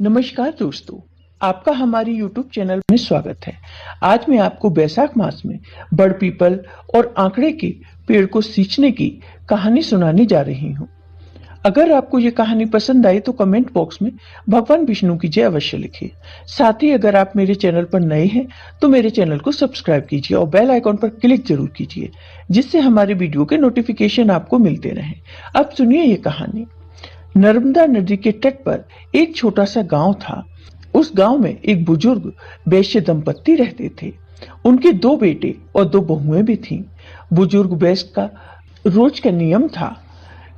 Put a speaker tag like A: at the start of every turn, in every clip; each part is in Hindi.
A: नमस्कार दोस्तों, आपका हमारी YouTube चैनल में स्वागत है। आज मैं आपको बैसाख मास में बड़ पीपल और आंकड़े के पेड़ को सींचने की कहानी सुनाने जा रही हूँ। अगर आपको ये कहानी पसंद आई तो कमेंट बॉक्स में भगवान विष्णु की जय अवश्य लिखिए। साथ ही अगर आप मेरे चैनल पर नए हैं तो मेरे चैनल को सब्सक्राइब कीजिए और बेल आइकॉन पर क्लिक जरूर कीजिए, जिससे हमारे वीडियो के नोटिफिकेशन आपको मिलते रहें। अब सुनिए ये कहानी। नर्मदा नदी के तट पर एक छोटा सा गांव था। उस गांव में एक बुजुर्ग वैश्य दंपत्ति रहते थे। उनके 2 बेटे और 2 बहुएं भी थीं। बुजुर्ग वैश्य का रोज का नियम था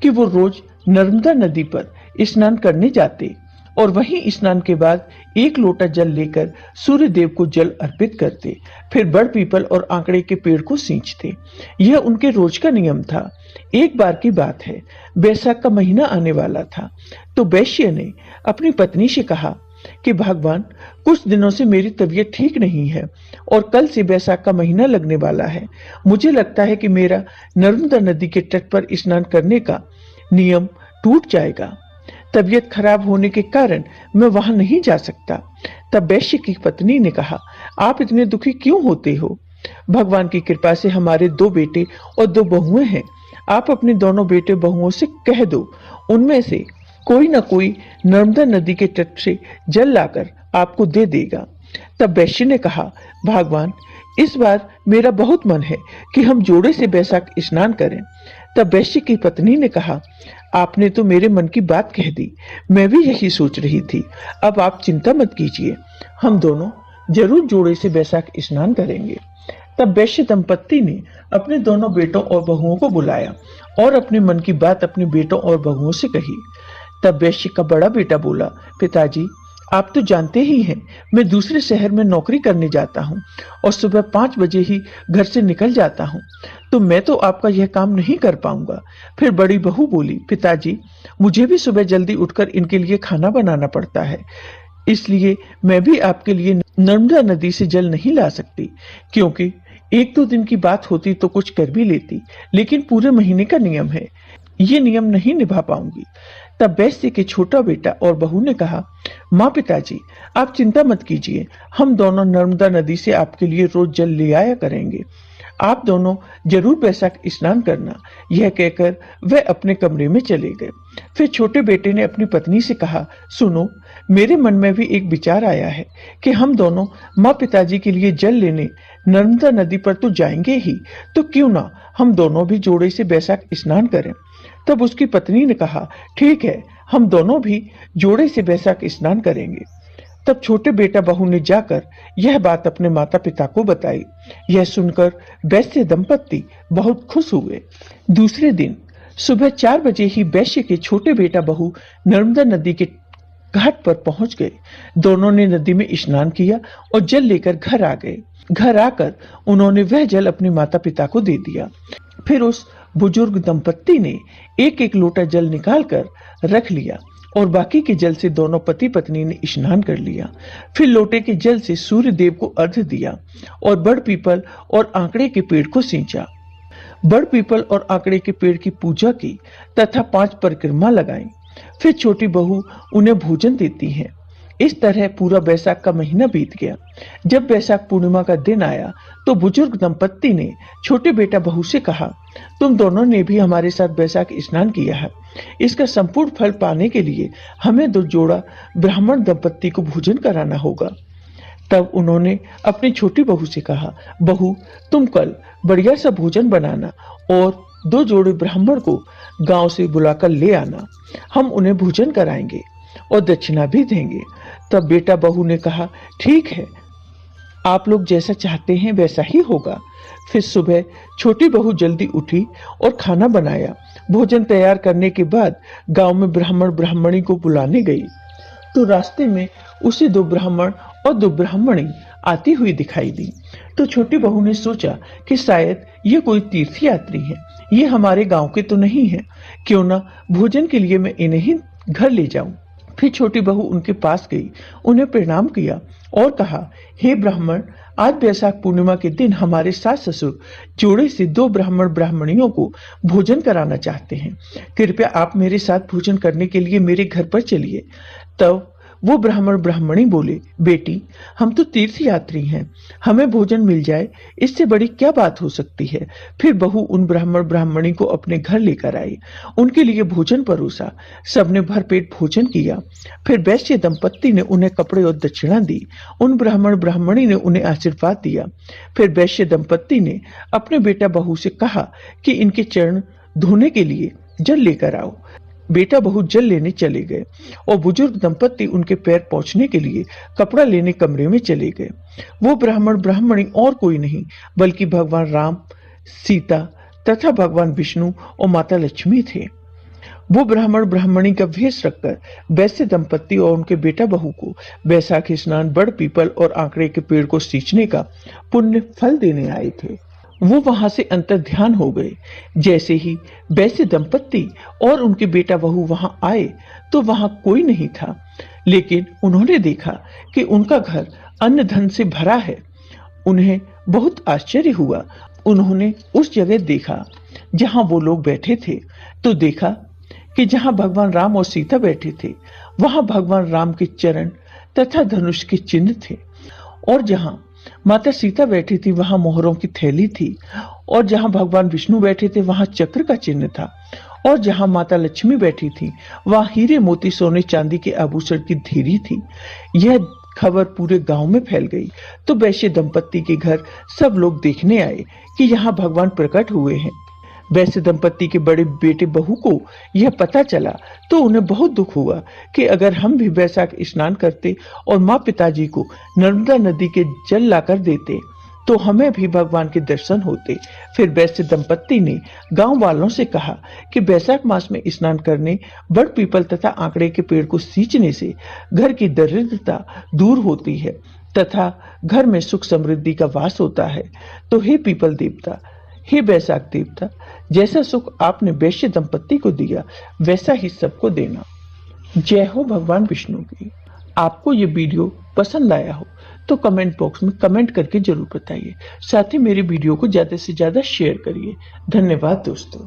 A: कि वो रोज नर्मदा नदी पर स्नान करने जाते और वहीं स्नान के बाद 1 लोटा जल लेकर सूर्य देव को जल अर्पित करते, फिर बड़ पीपल और आंकड़े के पेड़ को सींचते। यह उनके रोज का नियम था। एक बार की बात है, बैसाख का महीना आने वाला था तो वैश्य ने अपनी पत्नी से कहा कि भगवान, कुछ दिनों से मेरी तबीयत ठीक नहीं है और कल से बैसाख का महीना लगने वाला है। मुझे लगता है कि मेरा नर्मदा नदी के तट पर स्नान करने का नियम टूट जाएगा। तबीयत खराब होने के कारण मैं वहां नहीं जा सकता। तब वैश्य की पत्नी ने कहा, आप इतने दुखी क्यों होते हो? भगवान की कृपा से हमारे 2 बेटे और 2 बहुएं हैं। आप अपने दोनों बेटे बहुओं से कह दो, उनमें से कोई ना कोई नर्मदा नदी के तट से जल लाकर आपको दे देगा। तब वैश्य ने कहा, भगवान, इस बार मेरा बहुत मन है कि हम जोड़े से बैसाख स्नान करें। तब वैश्य की पत्नी ने कहा, आपने तो मेरे मन की बात कह दी। मैं भी यही सोच रही थी। अब आप चिंता मत कीजिए, हम दोनों जरूर जोड़े से बैसाख स्नान करेंगे। तब वैश्य दंपत्ति ने अपने दोनों बेटों और बहुओं को बुलाया और अपने मन की बात अपने बेटों और बहुओं से कही। तब वैश्य का बड़ा बेटा बोला, पिताजी, आप तो जानते ही हैं, मैं दूसरे शहर में नौकरी करने जाता हूँ और सुबह 5 बजे ही घर से निकल जाता हूँ, तो मैं तो आपका यह काम नहीं कर पाऊंगा। फिर बड़ी बहू बोली, पिताजी, मुझे भी सुबह जल्दी उठकर इनके लिए खाना बनाना पड़ता है, इसलिए मैं भी आपके लिए नर्मदा नदी से जल नहीं ला सकती। क्योंकि 1-2 दिन की बात होती तो कुछ कर भी लेती, लेकिन पूरे महीने का नियम है, ये नियम नहीं निभा पाऊंगी। तब वैश्य के छोटा बेटा और बहू ने कहा, माँ, पिताजी, आप चिंता मत कीजिए, हम दोनों नर्मदा नदी से आपके लिए रोज जल ले आया करेंगे। आप दोनों जरूर बैसाख स्नान करना। यह कहकर वह अपने कमरे में चले गए। फिर छोटे बेटे ने अपनी पत्नी से कहा, सुनो, मेरे मन में भी एक विचार आया है कि हम दोनों माँ पिताजी के लिए जल लेने नर्मदा नदी पर तो जाएंगे ही, तो क्यों ना हम दोनों भी जोड़े से बैसाख स्नान करें। तब उसकी पत्नी ने कहा, ठीक है, हम दोनों भी जोड़े से बैसाख स्नान करेंगे। तब छोटे बेटा बहू ने जाकर यह बात अपने माता पिता को बताई। यह सुनकर वैश्य दंपत्ति बहुत खुश हुए। दूसरे दिन सुबह 4 बजे ही वैश्य के छोटे बेटा बहू नर्मदा नदी के घाट पर पहुंच गए। दोनों ने नदी में स्नान किया और जल लेकर घर आ गए। घर आकर उन्होंने वह जल अपने माता पिता को दे दिया। फिर उस बुजुर्ग दंपत्ति ने 1-1 लोटा जल निकालकर रख लिया और बाकी के जल से दोनों पति पत्नी ने स्नान कर लिया। फिर लोटे के जल से सूर्य देव को अर्घ्य दिया और बड़ पीपल और आंकड़े के पेड़ को सींचा। बड़ पीपल और आंकड़े के पेड़ की पूजा की तथा 5 परिक्रमा लगाई। फिर छोटी बहू उन्हें भोजन देती है। इस तरह पूरा बैसाख का महीना बीत गया। जब बैसाख पूर्णिमा का दिन आया तो बुजुर्ग दंपत्ति ने छोटे बेटा बहू से कहा, तुम दोनों ने भी हमारे साथ बैसाख स्नान किया है, इसका संपूर्ण फल पाने के लिए हमें 2 जोड़ा ब्राह्मण दंपत्ति को भोजन कराना होगा। तब उन्होंने अपनी छोटी बहू से कहा, बहू, तुम कल बढ़िया सा भोजन बनाना और 2 जोड़े ब्राह्मण को गांव से बुलाकर ले आना। हम उन्हें भोजन कराएंगे और दक्षिणा भी देंगे। तब बेटा बहू ने कहा, ठीक है, आप लोग जैसा चाहते हैं वैसा ही होगा। फिर सुबह छोटी बहू जल्दी उठी और खाना बनाया। भोजन तैयार करने के बाद गांव में ब्राह्मण ब्राह्मणी को बुलाने गई तो रास्ते में उसे 2 ब्राह्मण और 2 ब्राह्मणी आती हुई दिखाई दी। तो छोटी बहू ने सोचा कि शायद ये कोई तीर्थ यात्री है, ये हमारे गांव के तो नहीं है, क्यों ना भोजन के लिए मैं इन्हें ही घर ले जाऊं। फिर छोटी बहू उनके पास गई, उन्हें प्रणाम किया और कहा, हे ब्राह्मण, आज बैसाख पूर्णिमा के दिन हमारे सास ससुर जोड़े से 2 ब्राह्मण ब्राह्मणियों को भोजन कराना चाहते हैं। कृपया आप मेरे साथ भोजन करने के लिए मेरे घर पर चलिए। तब वो ब्राह्मण ब्राह्मणी बोले, बेटी, हम तो तीर्थ यात्री हैं, हमें भोजन मिल जाए इससे बड़ी क्या बात हो सकती है। फिर बहू उन ब्राह्मण ब्राह्मणी को अपने घर लेकर आई, उनके लिए भोजन परोसा, सबने भरपेट भोजन किया। फिर वैश्य दंपत्ति ने उन्हें कपड़े और दक्षिणा दी, उन ब्राह्मण ब्राह्मणी ने उन्हें आशीर्वाद दिया। फिर वैश्य दंपत्ति ने अपने बेटा बहू से कहा कि इनके चरण धोने के लिए जल लेकर आओ। बेटा बहू जल लेने चले गए और बुजुर्ग दंपत्ति उनके पैर पोंछने के लिए कपड़ा लेने कमरे में चले गए। वो ब्राह्मण ब्राह्मणी और कोई नहीं बल्कि भगवान राम, सीता तथा भगवान विष्णु और माता लक्ष्मी थे। वो ब्राह्मण ब्राह्मणी का वेश रखकर वैश्य दंपत्ति और उनके बेटा बहू को बैसाखी स्नान, बड़ पीपल और आंकड़े के पेड़ को सींचने का पुण्य फल देने आए थे। वो वहां से अंतर ध्यान हो गए। जैसे ही वैश्य दंपत्ति और उनके बेटा बहू वहां आए तो वहां कोई नहीं था, लेकिन उन्होंने देखा कि उनका घर अन्न धन से भरा है। उन्हें बहुत आश्चर्य हुआ। उन्होंने उस जगह देखा जहां वो लोग बैठे थे, तो देखा कि जहां भगवान राम और सीता बैठे थे वहां भगवान राम के चरण तथा धनुष के चिन्ह थे, और जहां माता सीता बैठी थी वहां मोहरों की थैली थी, और जहां भगवान विष्णु बैठे थे वहां चक्र का चिन्ह था, और जहां माता लक्ष्मी बैठी थी वहां हीरे मोती सोने चांदी के आभूषण की ढेरी थी। यह खबर पूरे गांव में फैल गई तो वैश्य दंपत्ति के घर सब लोग देखने आए कि यहाँ भगवान प्रकट हुए हैं। वैश्य दंपत्ति के बड़े बेटे बहू को यह पता चला तो उन्हें बहुत दुख हुआ कि अगर हम भी वैशाख स्नान करते और माँ पिताजी को नर्मदा नदी के जल लाकर देते तो हमें भी भगवान के दर्शन होते। फिर वैश्य दंपत्ति ने गांव वालों से कहा कि वैशाख मास में स्नान करने, बड़ पीपल तथा आंकड़े के पेड़ को सींचने से घर की दरिद्रता दूर होती है तथा घर में सुख समृद्धि का वास होता है। तो हे पीपल देवता, हे वैशाख देवता, जैसा सुख आपने वैश्य दंपत्ति को दिया वैसा ही सबको देना। जय हो भगवान विष्णु की। आपको ये वीडियो पसंद आया हो तो कमेंट बॉक्स में कमेंट करके जरूर बताइए। साथ ही मेरे वीडियो को ज्यादा से ज्यादा शेयर करिए। धन्यवाद दोस्तों।